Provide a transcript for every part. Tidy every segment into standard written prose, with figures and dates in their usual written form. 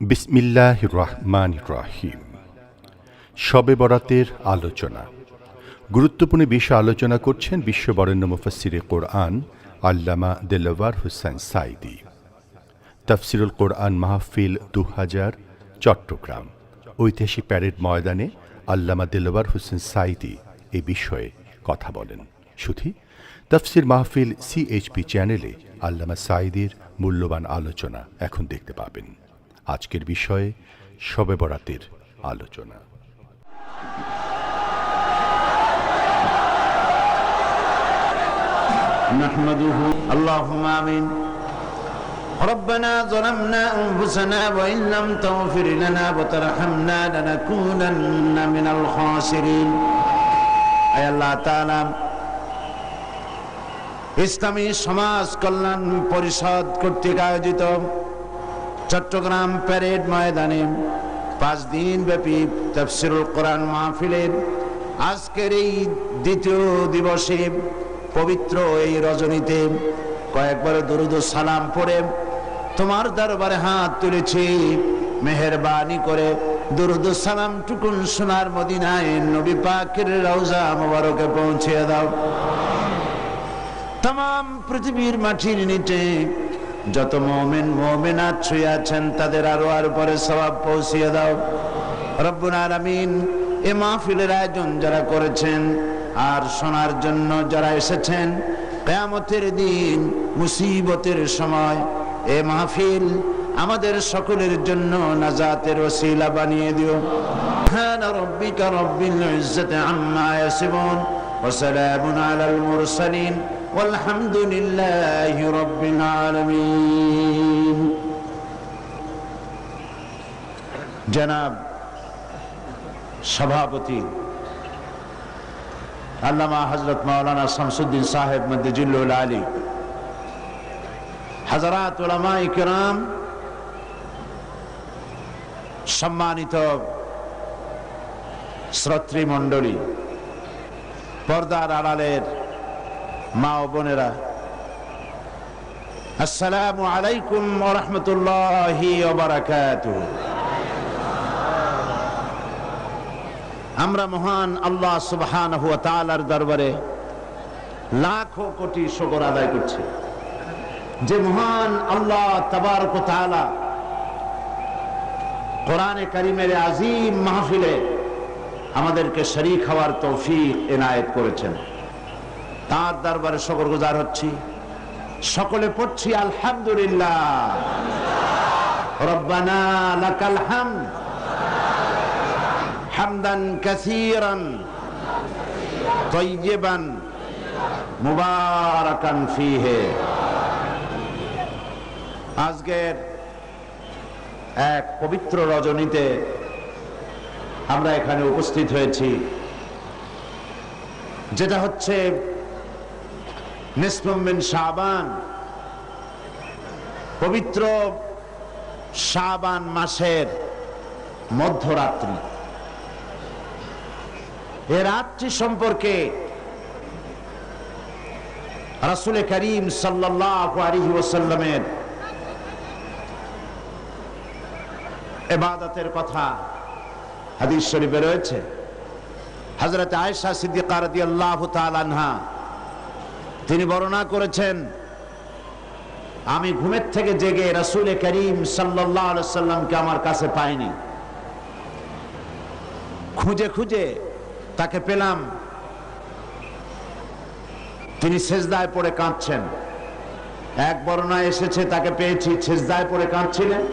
বিসমিল্লাহির রহমানির রহিম। শবে বরাতের আলোচনা। গুরুত্বপূর্ণ বিষয় আলোচনা করছেন বিশ্ববরেণ্য মুফাসসিরে কোরআন আল্লামা দেলাওয়ার হোসেন সাঈদী। তাফসিরুল কোরআন মাহফিল ২০০০ চট্টগ্রাম। ঐতিহাসিক প্যারেড ময়দানে আল্লামা দেলাওয়ার হোসেন সাঈদী এ বিষয়ে কথা বলেন। শুধু তাফসির মাহফিল CHP চ্যানেলে আল্লামা সাঈদীর মূল্যবান আলোচনা এখন দেখতে পাবেন। আজকের বিষয়ে শবে বরাতের আলোচনা। নাহমাদুহু আল্লাহুম্মা আমিন। ربنا ظلمنا أنفسنا وإن لم تغفر لنا وترحمنا لنكونن من الخاسرين। আয় আল্লাহ তাআলা, ইসলামী সমাজ কল্যাণ পরিষদ কর্তৃক আয়োজিত চট্টগ্রাম প্যারেড ময়দানে 5 দিন ব্যাপী তাফসিরুল কোরআন মাহফিলের আজকের এই দ্বিতীয় দিবসে পবিত্র এই রজনীতে কয়েকবার দরুদ ও সালাম পড়ে তোমার দরবারে হাত তুলেছি। মেহেরবানি করে দরুদ ও সালাম টুকুন সোনার মদিনায় নবী পাকের রওজা মোবারকে পৌঁছে দাও। तमाम পৃথিবীর মাটির নিচে যত মুমিন মুমিনাত শুয়ে আছেন তাদের আরো পরে সওয়াব পৌঁছিয়ে দাও রব্বুল আলামিন। এই মাহফিলের আয়োজন যারা করেছেন আর শোনার জন্য যারা এসেছেন, কিয়ামতের দিন মুসিবতের সময় এই মাহফিল আমাদের সকলের জন্য নাজাতের ওসিলা বানিয়ে দিও। সুবহানা রাব্বিকা রাব্বিল ইজ্জাতি আম্মা ইয়াসিফুন ওয়া সালামুন আলাল মুরসালিন والحمد لله رب العالمين। জনাব সভাপতি আল্লামা হযরত মাওলানা শামসুদ্দিন সাহেব মদ্দিজুল্লুল আলী, হাজারাত উলামায়ে কিরাম, সম্মানিত শ্রোতৃ মণ্ডলী, পর্দার আড়ালের মা ও বোনেরা, আসসালামু আলাইকুম ওয়া রাহমাতুল্লাহি ওয়া বারাকাতুহু। আমরা মহান আল্লাহ সুবহানাহু ওয়া তাআলার দরবারে লাখো কোটি শুকর আদায় করছি যে মহান আল্লাহ তাবারক ওয়া তাআলা কোরআনে কারীমের আযীম মাহফিলে আমাদেরকে শরীক হওয়ার তৌফিক এনায়েত করেছেন। তার দরবারে শুকরগুজার হচ্ছি। সকলে পড়ছি আলহামদুলিল্লাহ। রব্বানা লাকাল হামদ হামদান কাসীরান তাইয়িবান মুবারাকান ফীহি। আজকের এক পবিত্র রজনীতে আমরা এখানে উপস্থিত হয়েছি, যেটা হচ্ছে নিসফুম মিন শাবান, পবিত্র শাবান মাসের মধ্যরাত্রি। এই রাত্রি সম্পর্কে রাসূল করিম সাল্লাল্লাহু আলাইহি ওয়াসাল্লামের ইবাদতের কথা হাদিস শরীফে রয়েছে। হযরত আয়েশা সিদ্দিকা রাদিয়াল্লাহু তাআলা আনহা তিনি বর্ণনা করেছেন, আমি ঘুমের থেকে জেগে রাসূল করিম সাল্লাল্লাহু আলাইহি ওয়াসাল্লামকে আমার কাছে পাইনি। খুঁজে খুঁজে তাকে পেলাম, তিনি সিজদায় পড়ে কাঁদছেন। এক বর্ণনায় এসেছে তাকে পেয়েছি সিজদায় পড়ে কাঁদছিলেন,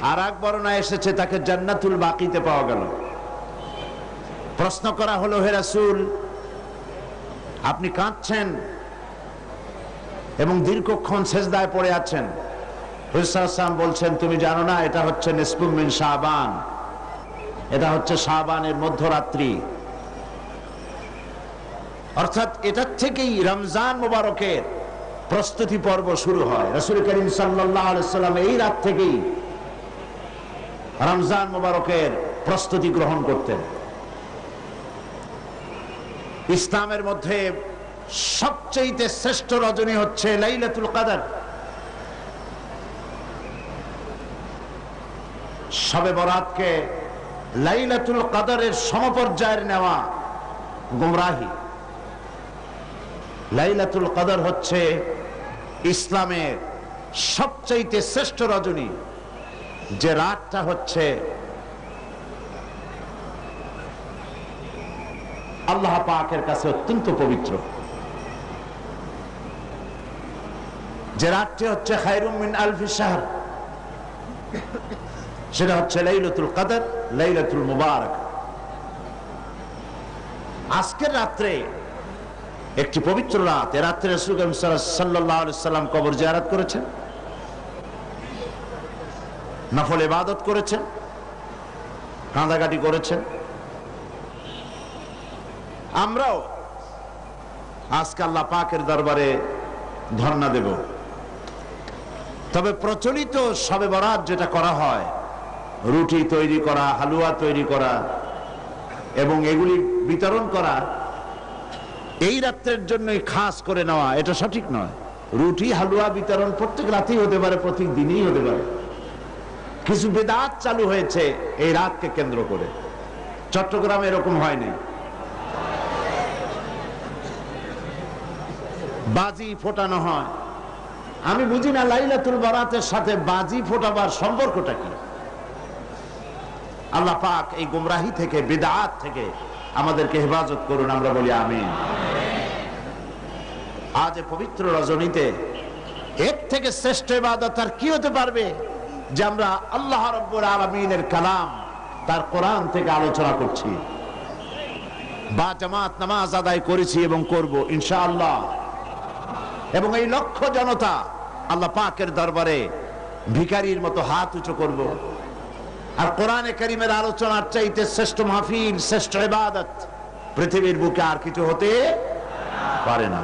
আর এক বর্ণনায় এসেছে তাকে জান্নাতুল বাকিতে পাওয়া গেল। প্রশ্ন করা হলো, হে রাসূল, আপনি কাঁদছেন এবং দীর্ঘক্ষণ সিজদায় পড়ে আছেন। রাসূল সাল্লাল্লাহু আলাইহি ওয়াসাল্লাম বলছেন, তুমি জানো না এটা হচ্ছে নিসফুম মিন শাবান, এটা হচ্ছে শাবানের মধ্যরাত্রি। অর্থাৎ এটার থেকেই রমজান মুবারকের প্রস্তুতি পর্ব শুরু হয়। রাসূল করিম সাল্লাল্লাহু আলাইহি ওয়াসাল্লাম এই রাত থেকেই রমজান মুবারকের প্রস্তুতি গ্রহণ করতেন। ইসলামের মধ্যে সবচেয়ে শ্রেষ্ঠ রজনী হচ্ছে লাইলাতুল কদর। শবে বরাতকে লাইলাতুল কদরের সমপর্যায়ের নেওয়া গুমরাহি। লাইলাতুল কদর হচ্ছে ইসলামের সবচাইতে শ্রেষ্ঠ রজনী, যে রাতটা হচ্ছে আল্লাহ পাকের কাছে অত্যন্ত পবিত্র, যে রাতটি হচ্ছে খায়রুম মিন আলফি শাহর, সেটা হচ্ছে লাইলাতুল কদর, লাইলাতুল মুবারক। আজকের রাত্রে একটি পবিত্র রাত। এ রাত্রে রাসূল সাল্লাল্লাহু আলাইহি সাল্লাম কবর জিয়ারত করেছেন, নফল ইবাদত করেছেন, কাঁদাকাটি করেছেন। আমরাও আজকে আল্লাহ পাকের দরবারে ধর্ণা দেব। তবে প্রচলিত শবে বরাত যেটা করা হয়, রুটি তৈরি করা, হালুয়া তৈরি করা এবং এগুলি বিতরণ করা, এই রাত্রের জন্যই খাস করে নেওয়া, এটা সঠিক নয়। রুটি হালুয়া বিতরণ প্রত্যেক রাতেই হতে পারে, প্রত্যেক দিনই হতে পারে। কিছু বেদাত চালু হয়েছে এই রাতকে কেন্দ্র করে। চট্টগ্রামে এরকম হয়নি। বাজি ফোটানো হয়। আমি বুঝি না লাইলাতুল বরাতের সাথে বাজি ফোটাবার সম্পর্কটা কি। আল্লাহ পাক এই গুমরাহি থেকে, বিদআত থেকে আমাদেরকে হেফাজত করুন, আমরা বলি আমিন। আজ পবিত্র রজনীতে এর থেকে শ্রেষ্ঠ ইবাদত আর কি হতে পারবে, যে আমরা আল্লাহ রাব্বুল আলামিনের কালাম, তার কোরআন থেকে আলোচনা করছি, বা জামাত নামাজ আদায় করেছি এবং করব ইনশাআল্লাহ। এবং এই লক্ষ জনতা আল্লাহ পাকের দরবারে ভিখারির মতো হাত উঁচু করব। আর কোরআনে কারীমের আলোচনার চাইতে শ্রেষ্ঠ মাহফিল, শ্রেষ্ঠ ইবাদত পৃথিবীর বুকে আর কিছু হতে পারে না।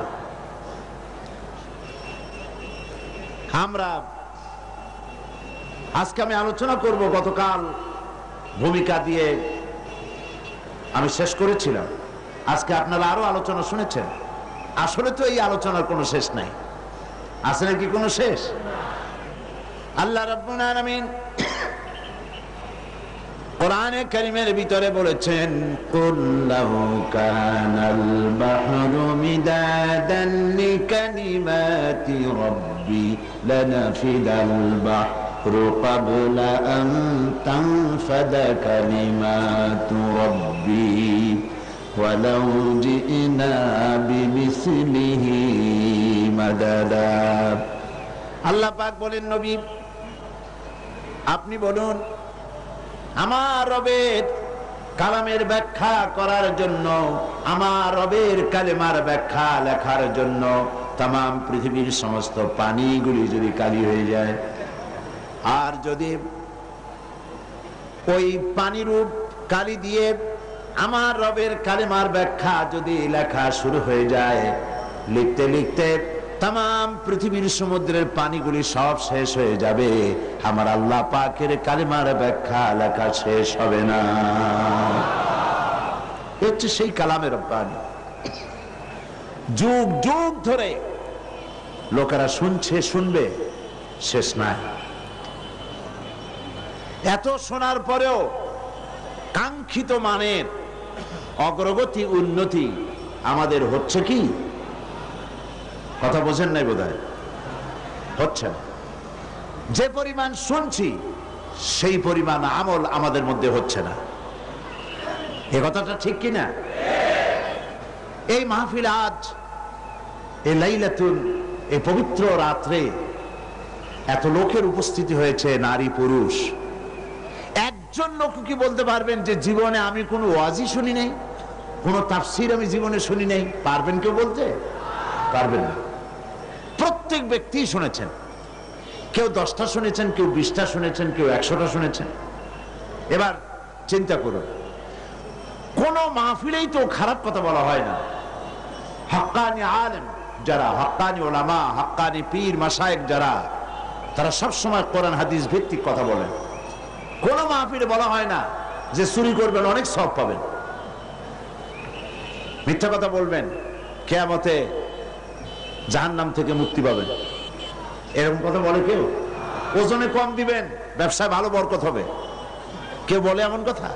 আমরা আজকে আমি আলোচনা করব, গতকাল ভূমিকা দিয়ে আমি শেষ করেছিলাম। আজকে আপনারা আরো আলোচনা শুনেছেন। আসলে তো এই আলোচনার কোনো শেষ নাই। আছে নাকি কোনো শেষ? আল্লাহ রাব্বুল আলামিন কোরআনে কারীমের ভিতরে বলেছেন, কুল লাহু কানাল বাহরু মিদাদান লিকালিমাতি রাব্বি লানাফিদাল বাহরু ক্বাবলা আন তানফাদা কালিমাতু রাব্বি ওয়ালাউ জিনা বিমিসলিহি মাদাদা। আল্লাহ পাক বলেন, নবী আপনি বলুন, আমার রবের কালামের ব্যাখ্যা করার জন্য, আমার রবের কালেমার ব্যাখ্যা লেখার জন্য তামাম পৃথিবীর সমস্ত পানিগুলি যদি কালি হয়ে যায়, আর যদি ওই পানিরূপ কালি দিয়ে আমার রবের কালেমার ব্যাখ্যা যদি লেখা শুরু হয়ে যায়, লিখতে লিখতে তামাম পৃথিবীর সমুদ্রের পানিগুলি সব শেষ হয়ে যাবে, আমার আল্লাহ পাকের কালেমার ব্যাখ্যা লেখা শেষ হবে না। হচ্ছে সেই কালামের পানি। যুগ যুগ ধরে লোকেরা শুনছে, শুনবে, শেষ নাই। এত শোনার পরেও কাঙ্ক্ষিত মানের অগ্রগতি, উন্নতি আমাদের হচ্ছে কি? কথা বোঝেন নাই বোধহয়। হচ্ছে না। যে পরিমাণ শুনছি সেই পরিমাণ আমল আমাদের মধ্যে হচ্ছে না। এ কথাটা ঠিক কিনা? এই মাহফিল আজ, এই লাইলাতুল, এই পবিত্র রাত্রে এত লোকের উপস্থিতি হয়েছে, নারী পুরুষ। একজন লোক কি বলতে পারবেন যে জীবনে আমি কোনো ওয়াজি শুনি নাই, কোনো তাফসীর আমি জীবনে শুনি নাই? পারবেন কেউ বলতে? পারবেন না। প্রত্যেক ব্যক্তি শুনেছেন। কেউ 10টা শুনেছেন, কেউ 20টা শুনেছেন, কেউ 100টা শুনেছেন। এবার চিন্তা করুন, কোন মাহফিলেই তো খারাপ কথা বলা হয় না। হাক্কানি আলেম যারা, হাক্কানি ওলামা, হাক্কানি পীর মাশায়েখ যারা, তারা সবসময় কোরআন হাদিস ভিত্তিক কথা বলেন। কোন মাহফিলে বলা হয় না যে চুরি করবেন অনেক সওয়াব পাবেন, মিথ্যা কথা বলবেন কিয়ামতে জাহান্নাম থেকে মুক্তি পাবেন, এরকম কথা বলে কেউ? ওজনে কম দিবেন, ব্যবসায় ভালো বরকত হবে, কেউ বলে এমন কথা?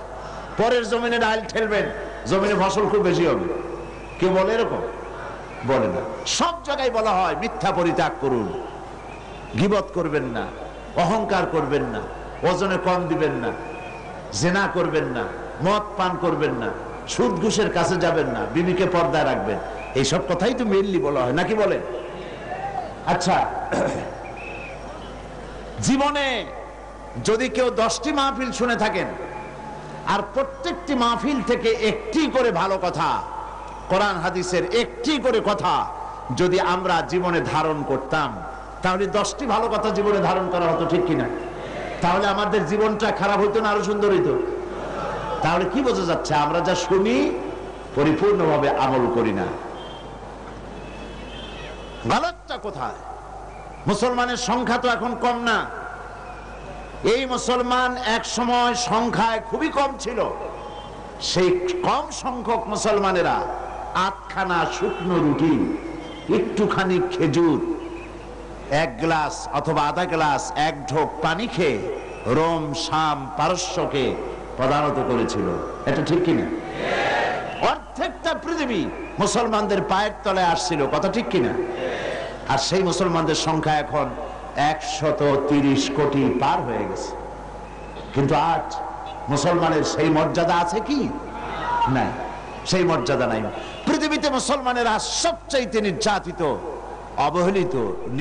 পরের জমিনে ডাল ঠেলবেন, জমিনে ফসল খুব বেশি হবে, কেউ বলে এরকম? বলে না। সব জায়গায় বলা হয় মিথ্যা পরিত্যাগ করুন, গীবত করবেন না, অহংকার করবেন না, ওজনে কম দিবেন না, জেনা করবেন না, মদ পান করবেন না, সুদ ঘুষের কাছে যাবেন না, বিবিকে পর্দায় রাখবেন। এইসব কথাই তো মেইনলি বলা হয়, নাকি বলেন? আচ্ছা, জীবনে যদি কেউ 10টি মাহফিল শুনে থাকেন আর প্রত্যেকটি মাহফিল থেকে একটি করে ভালো কথা, কোরআন হাদিসের একটি করে কথা যদি আমরা জীবনে ধারণ করতাম, তাহলে 10টি ভালো কথা জীবনে ধারণ করা হতো, ঠিক কিনা? তাহলে আমাদের জীবনটা খারাপ হইতো না আরো সুন্দর হইতো? তাহলে কি বোঝা যাচ্ছে? আমরা যা শুনি পরিপূর্ণভাবে আমল করি না। গলতটা কোথায়? মুসলমানের সংখ্যা তো এখন কম না। এই মুসলমান এক সময় সংখ্যায় খুবই কম ছিল। সেই কম সংখ্যক মুসলমানেরা 8খানা শুকনো রুটি, একটুখানি খেজুর, 1 গ্লাস অথবা আধা গ্লাস, 1 ঢোক পানি খেয়ে রোম, শাম, পারস্যকে পদানত করেছিল। এটা ঠিক কিনা? অর্ধেকটা পৃথিবী মুসলমানদের পায়ের তলায় আসছিল, কথা ঠিক কিনা? আর সেই মুসলমানদের সংখ্যা এখন 130 কোটি পার হয়ে গেছে। কিন্তু আজ মুসলমানের সেই মর্যাদা আছে কি? নাই, সেই মর্যাদা নাই। পৃথিবীতে মুসলমানেরা সবচাইতে নির্যাতিত, অবহেলিত।